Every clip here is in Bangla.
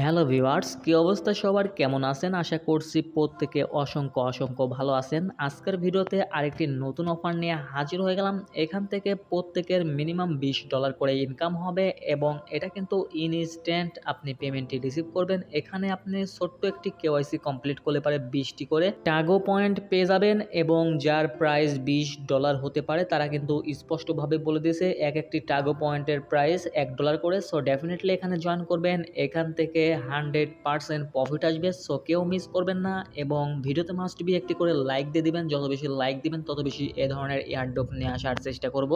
হ্যালো ভিউয়ার্স, কি অবস্থা সবার? কেমন আছেন? আশা করছি প্রত্যেকে অসংখ্য ভালো আছেন। আজকের ভিডিওতে আরেকটি নতুন অফার নিয়ে হাজির হয়ে গেলাম। এখান থেকে প্রত্যেকের মিনিমাম $20 করে ইনকাম হবে এবং এটা কিন্তু ইনস্ট্যান্ট আপনি পেমেন্টটি রিসিভ করবেন। এখানে আপনি ছোট্ট একটি কেওয়াইসি কমপ্লিট করলে পারে 20টি করে টাগো পয়েন্ট পেয়ে যাবেন এবং যার প্রাইস $20 হতে পারে তারা কিন্তু স্পষ্টভাবে বলে দিয়েছে একটি টাগো পয়েন্টের প্রাইস $1 করে। সো ডেফিনেটলি এখানে জয়েন করবেন। এখান থেকে 100% প্রফিট আসবে। সো কেউ মিস করবেন না এবং ভিডিওতে মাস্ট বি একটি করে লাইক দিয়ে দিবেন। যত বেশি লাইক দিবেন তত বেশি এ ধরনের এয়ারড্রপ নিয়ে আসার চেষ্টা করব।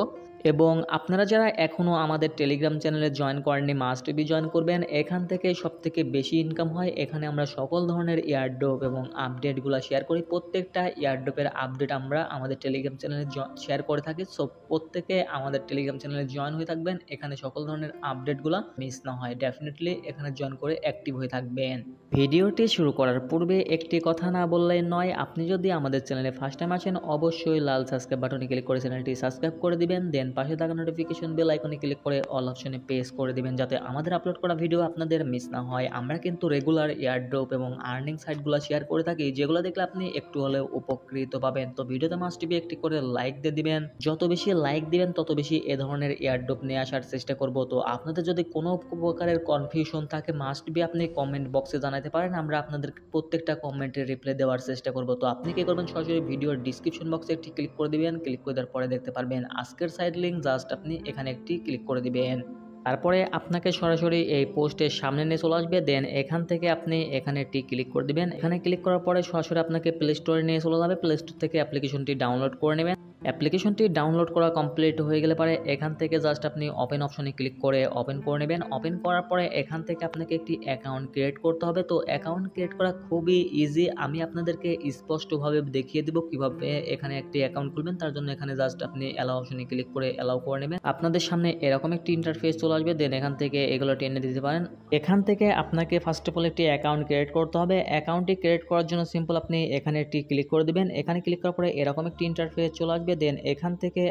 এবং আপনারা যারা এখনও আমাদের টেলিগ্রাম চ্যানেলে জয়েন করেননি মাস্ট বি জয়েন করবেন। এখান থেকে সবথেকে বেশি ইনকাম হয়। এখানে আমরা সকল ধরনের এয়ারড্রপ এবং আপডেটগুলো শেয়ার করি। প্রত্যেকটা এয়ারড্রপের আপডেট আমরা আমাদের টেলিগ্রাম চ্যানেলে শেয়ার করে থাকি। সো প্রত্যেকে আমাদের টেলিগ্রাম চ্যানেলে জয়েন হয়ে থাকবেন। এখানে সকল ধরনের আপডেটগুলো মিস না হয়। ডেফিনেটলি এখানে জয়েন করে অ্যাক্টিভ হয়ে থাকবেন। ভিডিওটি শুরু করার পূর্বে একটি কথা না বললেই নয়, আপনি যদি আমাদের চ্যানেলে ফার্স্ট টাইম আছেন অবশ্যই লাল সাবস্ক্রাইব বাটনে ক্লিক করে চ্যানেলটি সাবস্ক্রাইব করে দিবেন। দেন পাশে থাকা নোটিফিকেশন বেল আইকনে ক্লিক করে অল অপশনে প্রেস করে দিবেন যাতে আমাদের আপলোড করা ভিডিও আপনাদের মিস না হয়। আমরা কিন্তু রেগুলার এয়ারড্রপ এবং আর্নিং সাইটগুলো শেয়ার করে থাকি, যেগুলো দেখলে আপনি একটু হলেও উপকৃত পাবেন। তো ভিডিওতে মাস্ট বি একটি করে লাইক দিয়ে দিবেন। যত বেশি লাইক দিবেন তত বেশি এ ধরনের এয়ারড্রপ নিয়ে আসার চেষ্টা করব। তো আপনাদের যদি কোনো প্রকারের কনফিউশন থাকে মাস্ট বি আপনি কমেন্ট বক্সে জানাতে পারেন। আমরা আপনাদের প্রত্যেকটা কমেন্টের রিপ্লাই দেওয়ার চেষ্টা করব। তো আপনি কি করবেন, সরাসরি ভিডিওর ডিসক্রিপশন বক্সে একটি ক্লিক করে দিবেন। ক্লিক করে দেওয়ার পরে দেখতে পারবেন আজকের সাইড লিঙ্ক, জাস্ট আপনি এখানে একটি ক্লিক করে দিবেন। তারপরে আপনাকে সরাসরি এই পোস্টের সামনে নিয়ে চলে আসবে। দেন এখান থেকে আপনি এখানে একটি ক্লিক করে দিবেন। এখানে ক্লিক করার পরে সরাসরি আপনাকে প্লে স্টোরে নিয়ে চলে যাবে। প্লে স্টোর থেকে অ্যাপ্লিকেশনটি ডাউনলোড করে নেবেন। অ্যাপ্লিকেশনটি ডাউনলোড করা কমপ্লিট হয়ে গেলে পরে এখান থেকে জাস্ট আপনি ওপেন অপশনে ক্লিক করে ওপেন করে নেবেন। ওপেন করার পরে এখান থেকে আপনাকে একটি অ্যাকাউন্ট ক্রিয়েট করতে হবে। তো অ্যাকাউন্ট ক্রিয়েট করা খুবই ইজি, আমি আপনাদেরকে স্পষ্টভাবে দেখিয়ে দিব কিভাবে এখানে একটি অ্যাকাউন্ট খুলবেন। তার জন্য এখানে জাস্ট আপনি অ্যালাউ অপশনে ক্লিক করে অ্যালাউ করে নেবেন। আপনাদের সামনে এরকম একটি ইন্টারফেস চলে আসবে। দেন এখান থেকে এগুলো টেনে দিতে পারেন। এখান থেকে আপনাকে ফার্স্ট অফ অল একটি অ্যাকাউন্ট ক্রিয়েট করতে হবে। অ্যাকাউন্টটি ক্রিয়েট করার জন্য সিম্পল আপনি এখানে একটি ক্লিক করে দিবেন। এখানে ক্লিক করার পরে এরকম একটি ইন্টারফেস চলে আসবে। দেন এখান থেকে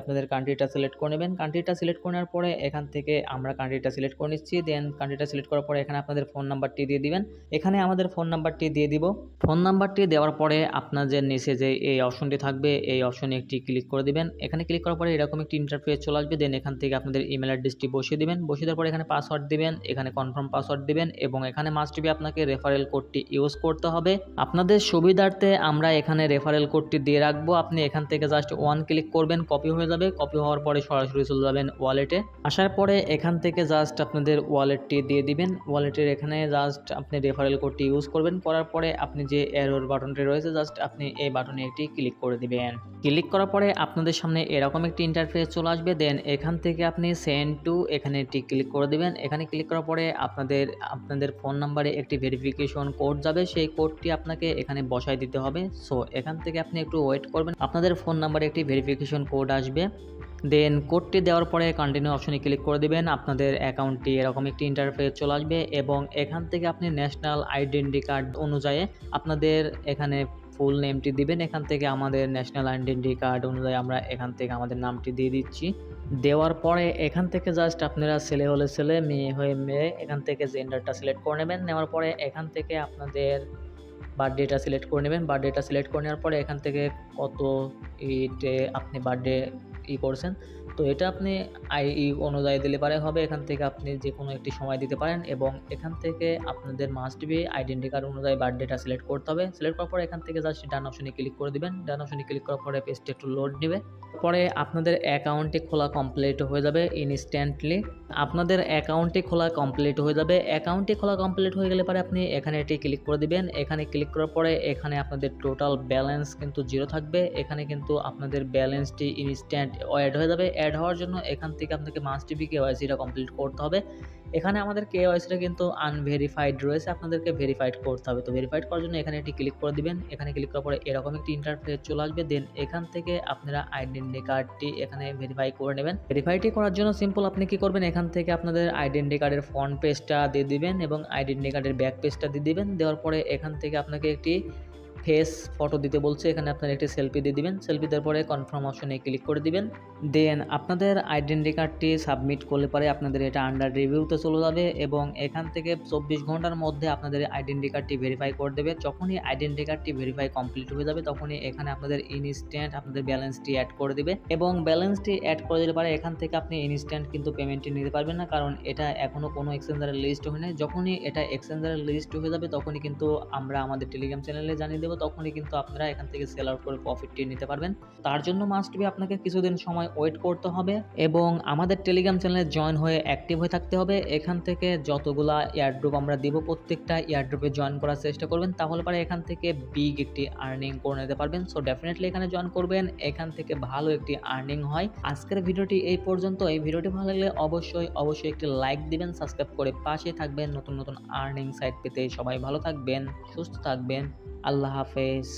আপনাদের কান্ট্রিটা সিলেক্ট করে নেবেন। কান্ট্রিটা সিলেক্ট করে নেওয়ার পরে এখান থেকে আমরা কান্ট্রিটা সিলেক্ট করে নিচ্ছি। দেন কান্ট্রিটা সিলেক্ট করার পরে এখানে আপনাদের ফোন নাম্বারটি দিয়ে দিবেন। এখানে আমাদের ফোন নাম্বারটি দিয়ে দিব। ফোন নাম্বারটি দেওয়ার পরে আপনাদের নিচে যে এই অপশনটি থাকবে এই অপশনে একটি ক্লিক করে দিবেন। এখানে ক্লিক করার পরে এরকম একটি ইন্টারফেস চলে আসবে। দেন এখান থেকে আপনাদের ইমেল অ্যাড্রেসটি বসিয়ে দিবেন। বসিয়ে দেওয়ার পরে এখানে পাসওয়ার্ড দিবেন, এখানে কনফার্ম পাসওয়ার্ড দিবেন এবং এখানে মাস্ট বি আপনাকে রেফারেল কোডটি ইউজ করতে হবে। আপনাদের সুবিধার্থে আমরা এখানে রেফারেল কোডটি দিয়ে রাখবো। আপনি এখান থেকে জাস্ট ওয়ান ক্লিক করবেন, কপি হয়ে যাবে। কপি হওয়ার পরে সরাসরি চলে যাবেন ওয়ালেটে। আসার পরে এখান থেকে জাস্ট আপনাদের ওয়ালেটটি দিয়ে দিবেন। ওয়ালেটের এখানে জাস্ট আপনি রেফারেল কোডটি ইউজ করবেন। করার পরে আপনি যে এরর বাটনটি রয়েছে জাস্ট আপনি এই বাটনে একটি ক্লিক করে দিবেন। ক্লিক করার পরে আপনাদের সামনে এরকম একটি ইন্টারফেস চলে আসবে। দেন এখান থেকে আপনি সেন্ড টু এখানে একটি ক্লিক করে দিবেন। এখানে ক্লিক করার পরে আপনাদের ফোন নাম্বারে একটি ভেরিফিকেশন কোড যাবে, সেই কোডটি আপনাকে এখানে বসায় দিতে হবে। সো এখান থেকে আপনি একটু ওয়েট করবেন, আপনাদের ফোন নাম্বারে একটি ভেরিফিকেশন কোড আসবে। দেন কোডটি দেওয়ার পরে কন্টিনিউ অপশনে ক্লিক করে দিবেন। আপনাদের অ্যাকাউন্টটি এরকম একটি ইন্টারফেস চলে আসবে এবং এখান থেকে আপনি ন্যাশনাল আইডেন্টি কার্ড অনুযায়ী আপনাদের এখানে ফুল নেমটি দিবেন। এখান থেকে আমাদের ন্যাশনাল আইডেন্টি কার্ড অনুযায়ী আমরা এখান থেকে আমাদের নামটি দিয়ে দিচ্ছি। দেওয়ার পরে এখান থেকে জাস্ট আপনারা ছেলে হলে ছেলে, মেয়ে হয়ে মেয়ে, এখান থেকে জেন্ডারটা সিলেক্ট করে নেবেন। নেওয়ার পরে এখান থেকে আপনাদের বার্থডেটা সিলেক্ট করে নেবেন। বার্থডেটা সিলেক্ট করে নেওয়ার পরে এখান থেকে কত ইটে আপনি বার্থডে করছেন, তো এটা আপনি অনুযায়ী দিলে পারে হবে। এখান থেকে আপনি যে কোনো একটি সময় দিতে পারেন এবং এখান থেকে আপনাদের মাস্ট বি আইডেন্টি কার্ড অনুযায়ী বার্থডেটা সিলেক্ট করতে হবে। সিলেক্ট করার পরে এখান থেকে জাস্ট ডান অপশনে ক্লিক করে দিবেন। ডান অপশনে ক্লিক করার পরে পেজটি একটু লোড নেবে। পরে আপনাদের অ্যাকাউন্টটি খোলা কমপ্লিট হয়ে যাবে ইনস্ট্যান্টলি। আপনাদের অ্যাকাউন্টটি খোলা কমপ্লিট হয়ে যাবে। অ্যাকাউন্টটি খোলা কমপ্লিট হয়ে গেলে পরে আপনি এখানে এটি ক্লিক করে দিবেন। এখানে ক্লিক করার পরে এখানে আপনাদের টোটাল ব্যালেন্স কিন্তু জিরো থাকবে। এখানে কিন্তু আপনাদের ব্যালেন্সটি ইনস্ট্যান্ট অ্যাড হয়ে যাবে। অ্যাড হওয়ার জন্য এখান থেকে আপনাকে মাস্ট বি কেওয়াইসিটা কমপ্লিট করতে হবে। এখানে আমাদের কেওয়াইসিটা কিন্তু আনভেরিফাইড রয়েছে, আপনাদেরকে ভেরিফাইড করতে হবে। তো ভেরিফাইড করার জন্য এখানে একটি ক্লিক করে দিবেন। এখানে ক্লিক করার পরে এরকম একটি ইন্টারফেস চলে আসবে। দেন এখান থেকে আপনারা আইডেন্টি কার্ডটি এখানে ভেরিফাই করে নেবেন। ভেরিফাইটি করার জন্য সিম্পল আপনি কি করবেন, এখান থেকে আপনাদের আইডেন্টি কার্ডের ফ্রন্ট পেজটা দিয়ে দিবেন এবং আইডেন্টি কার্ডের ব্যাক পেজটা দিয়ে দিবেন। দেওয়ার পরে এখান থেকে আপনাকে একটি ফেস ফটো দিতে বলছে, এখানে আপনারা একটি সেলফি দিয়ে দিবেন। সেলফি দেওয়ার পরে কনফার্ম অপশনে ক্লিক করে দিবেন। দেন আপনাদের আইডেন্টি কার্ডটি সাবমিট করলে পরে আপনাদের এটা আন্ডার রিভিউতে চলে যাবে এবং এখান থেকে 24 ঘন্টার মধ্যে আপনাদের আইডেন্টি কার্ডটি ভেরিফাই করে দেবে। যখনই আইডেন্টি কার্ডটি ভেরিফাই কমপ্লিট হয়ে যাবে তখনই এখানে আপনাদের ইনস্ট্যান্ট আপনাদের ব্যালেন্সটি অ্যাড করে দিবে এবং ব্যালেন্সটি অ্যাড করে দিলে পরে এখান থেকে আপনি ইনস্ট্যান্ট কিন্তু পেমেন্টটি নিতে পারবেন না, কারণ এটা এখনো কোনো এক্সচেঞ্জারের লিস্ট হয় নাই। যখনই এটা এক্সচেঞ্জারের লিস্ট হয়ে যাবে তখনই কিন্তু আমরা আমাদের টেলিগ্রাম চ্যানেলে জানিয়ে দেবো, তখনই কিন্তু আপনারা এখান থেকে সেল আউট করে প্রফিটটি নিতে পারবেন। তার জন্য মাস্ট বি আপনাকে কিছুদিন সময় ওয়েট করতে হবে এবং আমাদের টেলিগ্রাম চ্যানেলে জয়েন হয়ে অ্যাক্টিভ হয়ে থাকতে হবে। এখান থেকে যতগুলা এয়ারড্রপ আমরা দিব প্রত্যেকটা এয়ারড্রপে জয়েন করার চেষ্টা করবেন, তাহলে পরে এখান থেকে বিগ একটি আর্নিং করে নিতে পারবেন। সো ডেফিনেটলি এখানে জয়েন করবেন, এখান থেকে ভালো একটি আর্নিং হয়। আজকের ভিডিওটি এই পর্যন্ত। এই ভিডিওটি ভালো লাগলে অবশ্যই একটি লাইক দিবেন, সাবস্ক্রাইব করে পাশে থাকবেন নতুন নতুন আর্নিং সাইট পেতে। সবাই ভালো থাকবেন, সুস্থ থাকবেন, আল্লাহ হাফেজ।